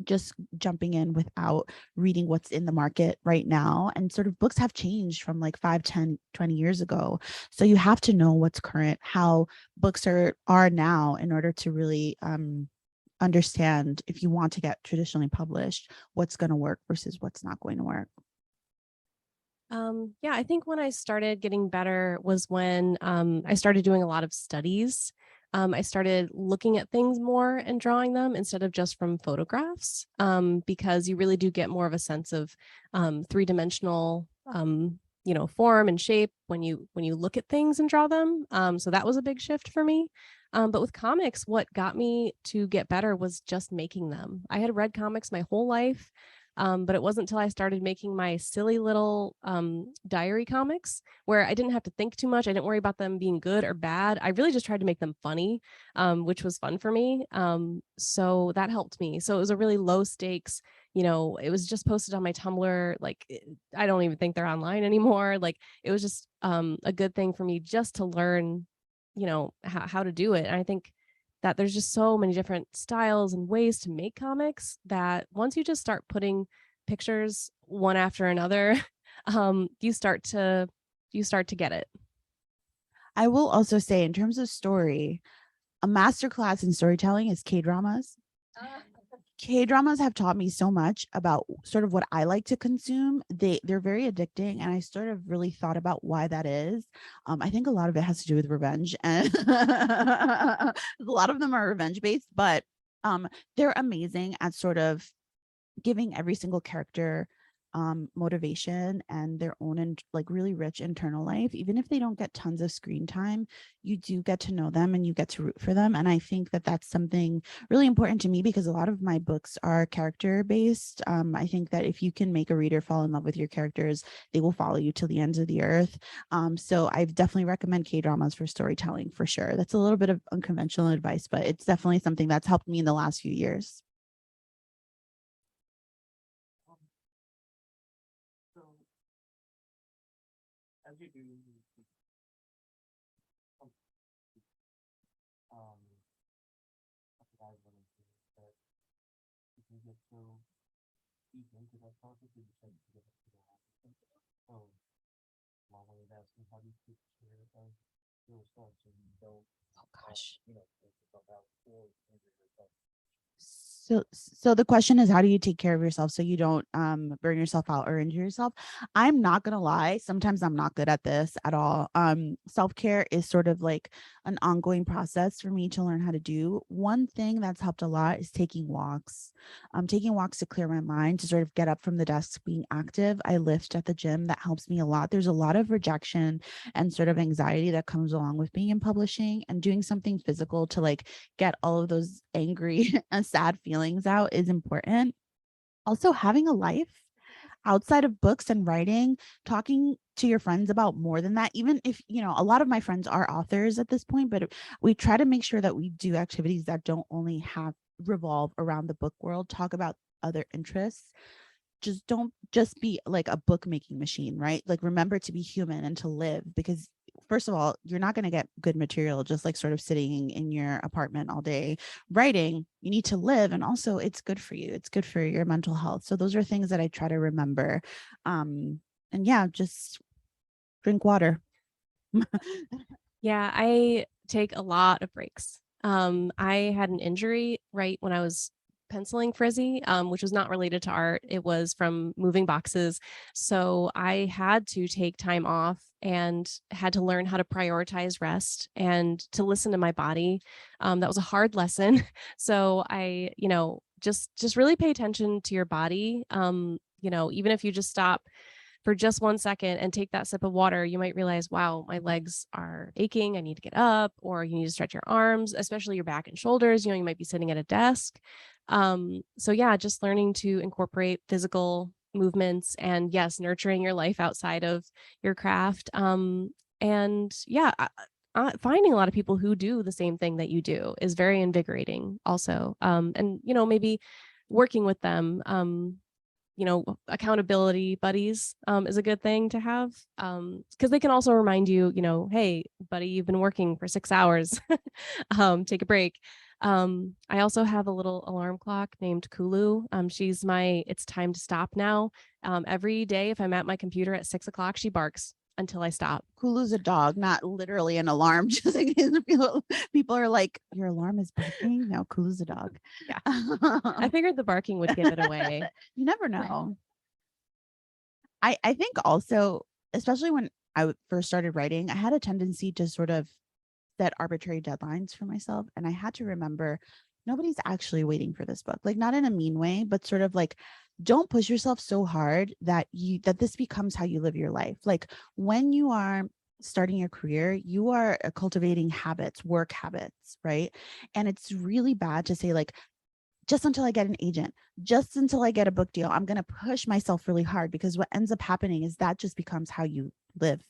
just jumping in without reading what's in the market right now. And sort of books have changed from like 5, 10, 20 years ago. So you have to know what's current, how books are now in order to really understand, if you want to get traditionally published, what's going to work versus what's not going to work. Yeah, I think when I started getting better was when I started doing a lot of studies. I started looking at things more and drawing them instead of just from photographs, because you really do get more of a sense of three-dimensional form and shape when you look at things and draw them. So that was a big shift for me. But with comics, what got me to get better was just making them. I had read comics my whole life. But it wasn't until I started making my silly little diary comics where I didn't have to think too much. I didn't worry about them being good or bad. I really just tried to make them funny, which was fun for me. So that helped me. So it was a really low stakes, it was just posted on my Tumblr. Like, I don't even think they're online anymore. Like, it was just a good thing for me just to learn, how to do it. And I think that there's just so many different styles and ways to make comics that once you just start putting pictures one after another, you start to get it. I will also say, in terms of story, a masterclass in storytelling is K-dramas. K-dramas have taught me so much about sort of what I like to consume. They're very addicting, and I sort of really thought about why that is. I think a lot of it has to do with revenge, and a lot of them are revenge based, but they're amazing at sort of giving every single character motivation and their own and like really rich internal life, even if they don't get tons of screen time, you do get to know them and you get to root for them. And I think that that's something really important to me because a lot of my books are character based. I think that if you can make a reader fall in love with your characters, they will follow you till the ends of the earth. So I definitely recommend K-dramas for storytelling for sure. That's a little bit of unconventional advice, but it's definitely something that's helped me in the last few years. So, as you do, um, what I want to do is that you can get so deep into that process that you start to get to the habit. So, long way of asking, how do you take care of yourself so you don't, take yourself out or injure yourself? So the question is, how do you take care of yourself so you don't burn yourself out or injure yourself? I'm not gonna lie, sometimes I'm not good at this at all. Self-care is sort of like an ongoing process for me to learn how to do. One thing that's helped a lot is taking walks. Taking walks to clear my mind, to sort of get up from the desk, being active. I lift at the gym. That helps me a lot. There's a lot of rejection and sort of anxiety that comes along with being in publishing, and doing something physical to like get all of those angry and sad feelings out is important. Also, having a life outside of books and writing, talking to your friends about more than that, even if, a lot of my friends are authors at this point, but we try to make sure that we do activities that don't only have revolve around the book world, talk about other interests. Just don't just be like a bookmaking machine, right? Like remember to be human and to live, because first of all, you're not going to get good material just like sort of sitting in your apartment all day writing. You need to live, and also it's good for you. It's good for your mental health. So those are things that I try to remember. And yeah, just drink water. Yeah, I take a lot of breaks. I had an injury right when I was penciling Frizzy, which was not related to art. It was from moving boxes. So I had to take time off and had to learn how to prioritize rest and to listen to my body. That was a hard lesson. So I, just really pay attention to your body. Even if you just stop for just 1 second and take that sip of water, you might realize, wow, my legs are aching. I need to get up, or you need to stretch your arms, especially your back and shoulders. You might be sitting at a desk. So yeah, just learning to incorporate physical movements and yes, nurturing your life outside of your craft. And yeah, finding a lot of people who do the same thing that you do is very invigorating also. And maybe working with them, accountability buddies is a good thing to have, because they can also remind you, hey, buddy, you've been working for 6 hours. Take a break. I also have a little alarm clock named Kulu. She's my it's time to stop now. Every day, if I'm at my computer at 6 o'clock, she barks until I stop. Kulu's a dog, not literally an alarm. Just in case people are like, your alarm is barking. No, Kulu's a dog. Yeah. I figured the barking would give it away. You never know. I think also, especially when I first started writing, I had a tendency to sort of set arbitrary deadlines for myself. And I had to remember nobody's actually waiting for this book. Like not in a mean way, but sort of like, don't push yourself so hard that this becomes how you live your life. Like when you are starting your career, you are cultivating habits, work habits, right? And it's really bad to say like, just until I get an agent, just until I get a book deal, I'm going to push myself really hard, because what ends up happening is that just becomes how you live.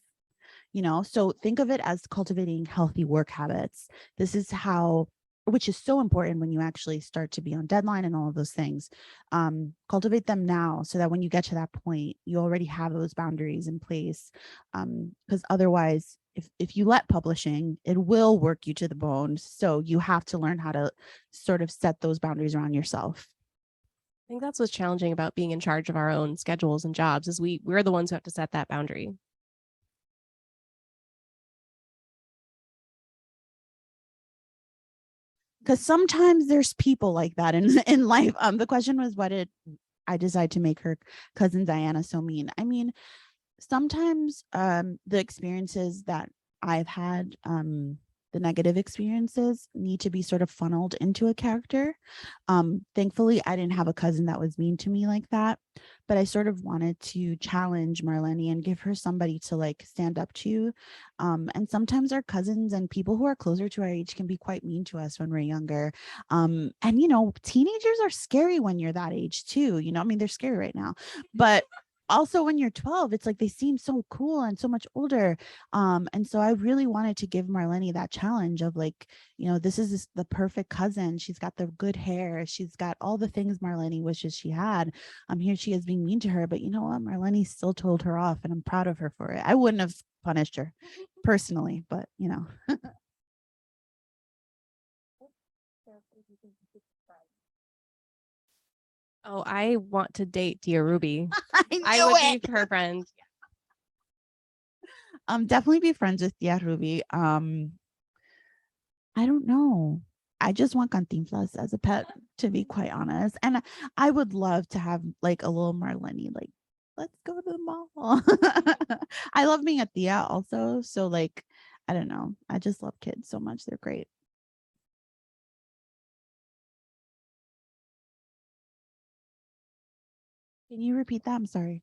So think of it as cultivating healthy work habits. This is how, which is so important when you actually start to be on deadline and all of those things. Cultivate them now so that when you get to that point, you already have those boundaries in place. Because otherwise, if you let publishing, it will work you to the bone. So you have to learn how to sort of set those boundaries around yourself. I think that's what's challenging about being in charge of our own schedules and jobs, is we're the ones who have to set that boundary. Because sometimes there's people like that in life. The question was, what did I decide to make her cousin Diana so mean? I mean, sometimes the experiences that I've had, the the negative experiences need to be sort of funneled into a character. Thankfully, I didn't have a cousin that was mean to me like that, but I sort of wanted to challenge Marlene and give her somebody to like stand up to. And sometimes our cousins and people who are closer to our age can be quite mean to us when we're younger. And you know, teenagers are scary when you're that age too. You know, I mean, they're scary right now, but also when you're 12, it's like they seem so cool and so much older. And so I really wanted to give Marlene that challenge of like, you know, this is the perfect cousin. She's got the good hair. She's got all the things Marlene wishes she had. Here she is being mean to her, but you know what? Marlene still told her off, and I'm proud of her for it. I wouldn't have punished her personally, but you know. Oh, I want to date Dia Ruby. I I knew would it. be her friend. Definitely be friends with Tia Ruby. I don't know. I just want Cantinflas as a pet, to be quite honest. And I would love to have like a little Marlene, like, let's go to the mall. I love being a Tia also. So like, I don't know. I just love kids so much. They're great. Can you repeat that? I'm sorry.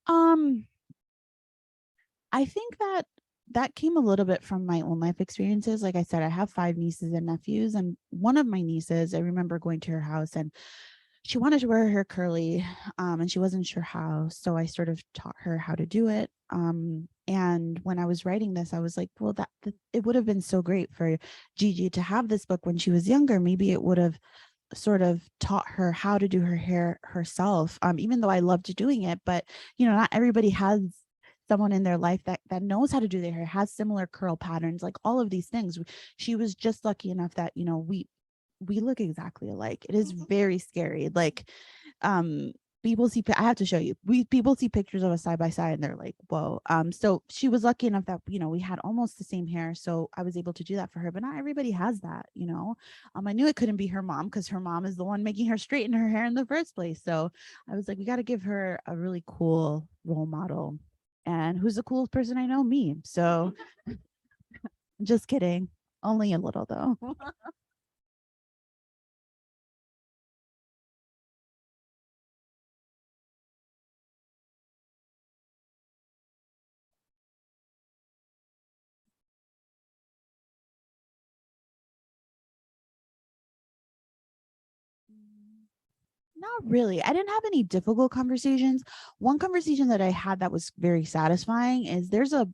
Um, I think that that came a little bit from my own life experiences. Like I said, I have 5 nieces and nephews, and one of my nieces, I remember going to her house and she wanted to wear her hair curly, and she wasn't sure how. So I sort of taught her how to do it. And when I was writing this, I was like, well, that it would have been so great for Gigi to have this book when she was younger. Maybe it would have sort of taught her how to do her hair herself. Even though I loved doing it, but you know, not everybody has someone in their life that knows how to do their hair, has similar curl patterns, like all of these things. She was just lucky enough that, you know, we look exactly alike. It is very scary. Like, people see, I have to show you, people see pictures of us side by side and they're like, whoa. So she was lucky enough that, you know, we had almost the same hair. So I was able to do that for her, but not everybody has that, you know. I knew it couldn't be her mom because her mom is the one making her straighten her hair in the first place. So I was like, we got to give her a really cool role model. And who's the coolest person I know? Me. So just kidding. Only a little though. Not really. I didn't have any difficult conversations. One conversation that I had that was very satisfying is there's a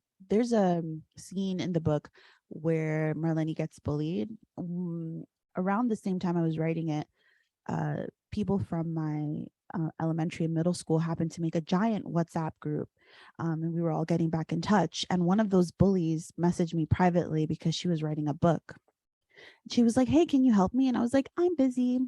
scene in the book where Marlene gets bullied. Around the same time I was writing it, people from my elementary and middle school happened to make a giant WhatsApp group, and we were all getting back in touch. And one of those bullies messaged me privately because she was writing a book. She was like, "Hey, can you help me?" And I was like, "I'm busy."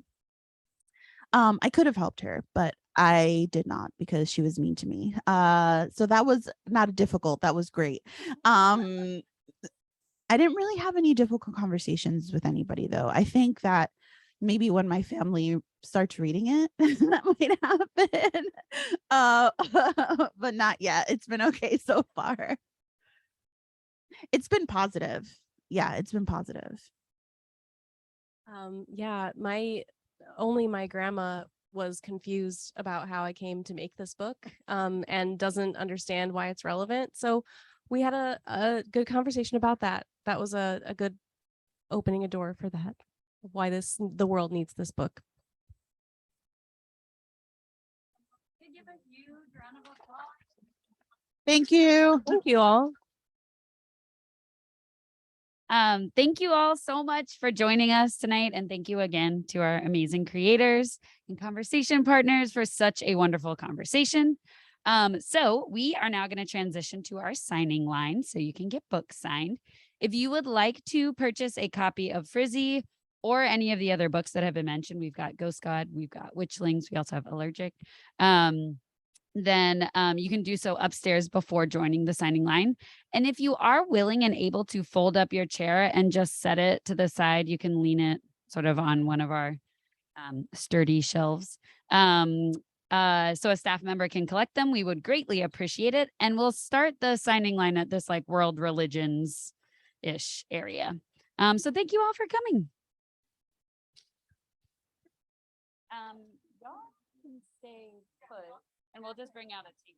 I could have helped her, but I did not because she was mean to me. So that was not difficult. That was great. Um, I didn't really have any difficult conversations with anybody though. I think that maybe when my family starts reading it, that might happen. But not yet. It's been okay so far. It's been positive. Yeah, it's been positive. Yeah, my grandma was confused about how I came to make this book, and doesn't understand why it's relevant. So we had a good conversation about that. That was a good opening a door for that, why the world needs this book. Thank you. Thank you all. Thank you all so much for joining us tonight. And thank you again to our amazing creators and conversation partners for such a wonderful conversation. So we are now going to transition to our signing line so you can get books signed. If you would like to purchase a copy of Frizzy or any of the other books that have been mentioned, we've got Ghost God, we've got Witchlings, we also have Allergic. Then you can do so upstairs before joining the signing line. And if you are willing and able to fold up your chair and just set it to the side, you can lean it sort of on one of our sturdy shelves. so a staff member can collect them, we would greatly appreciate it. And we'll start the signing line at this like world religions-ish area. So thank you all for coming. Y'all can stay put and we'll just bring out a team.